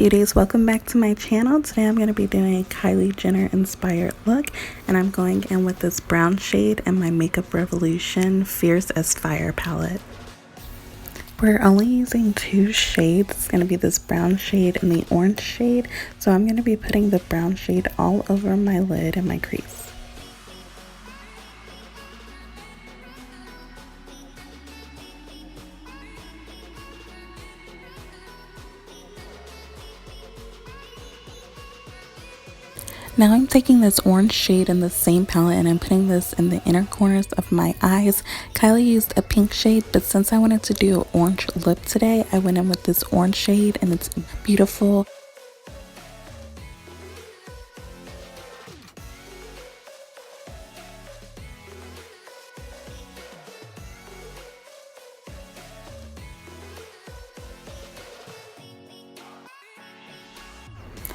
beauties, welcome back to my channel. Today I'm going to be doing a Kylie Jenner inspired look, and I'm going in with this brown shade and my Makeup Revolution Fierce as Fire palette. We're only using two shades. It's going to be this brown shade and the orange shade, so I'm going to be putting the brown shade all over my lid and my crease. Now I'm taking this orange shade in the same palette and I'm putting this in the inner corners of my eyes. Kylie used a pink shade, but since I wanted to do an orange lip today, I went in with this orange shade and it's beautiful.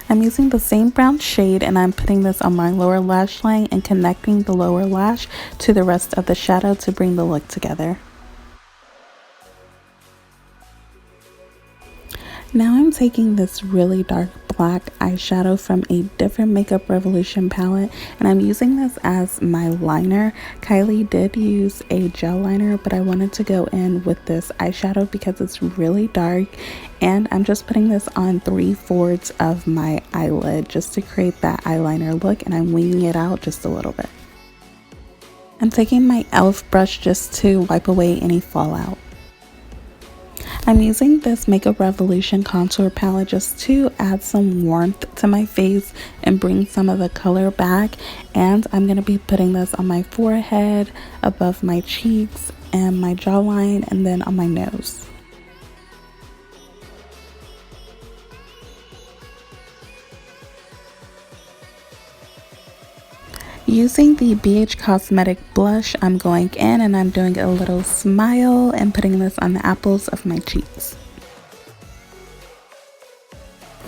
I'm using the same brown shade and I'm putting this on my lower lash line and connecting the lower lash to the rest of the shadow to bring the look together. Now I'm taking this really dark black eyeshadow from a different Makeup Revolution palette and I'm using this as my liner. Kylie did use a gel liner, but I wanted to go in with this eyeshadow because it's really dark, and I'm just putting this on 3/4 of my eyelid just to create that eyeliner look, and I'm winging it out just a little bit. I'm taking my e.l.f. brush just to wipe away any fallout. I'm using this Makeup Revolution contour palette just to add some warmth to my face and bring some of the color back, and I'm going to be putting this on my forehead, above my cheeks and my jawline, and then on my nose. Using the BH Cosmetic blush, I'm going in and I'm doing a little smile and putting this on the apples of my cheeks.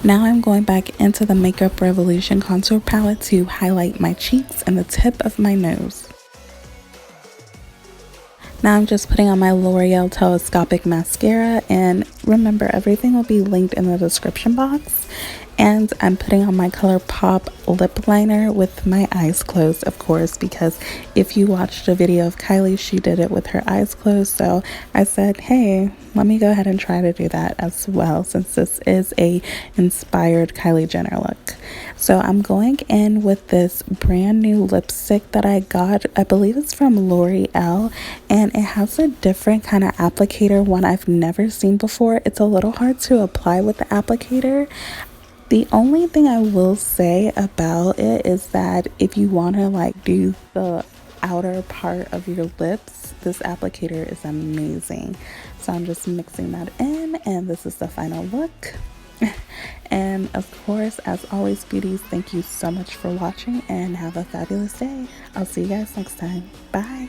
Now I'm going back into the Makeup Revolution contour palette to highlight my cheeks and the tip of my nose. Now I'm just putting on my L'Oreal Telescopic mascara, and remember, everything will be linked in the description box. And I'm putting on my Colourpop lip liner with my eyes closed, of course, because if you watched a video of Kylie, she did it with her eyes closed. So I said, hey, let me go ahead and try to do that as well, since this is a inspired Kylie Jenner look. So I'm going in with this brand new lipstick that I got. I believe it's from L'Oreal, and it has a different kind of applicator, one I've never seen before. It's a little hard to apply with the applicator. The only thing I will say about it is that if you want to like do the outer part of your lips, this applicator is amazing. So I'm just mixing that in, and this is the final look. And of course, as always, beauties, thank you so much for watching and have a fabulous day. I'll see you guys next time. Bye.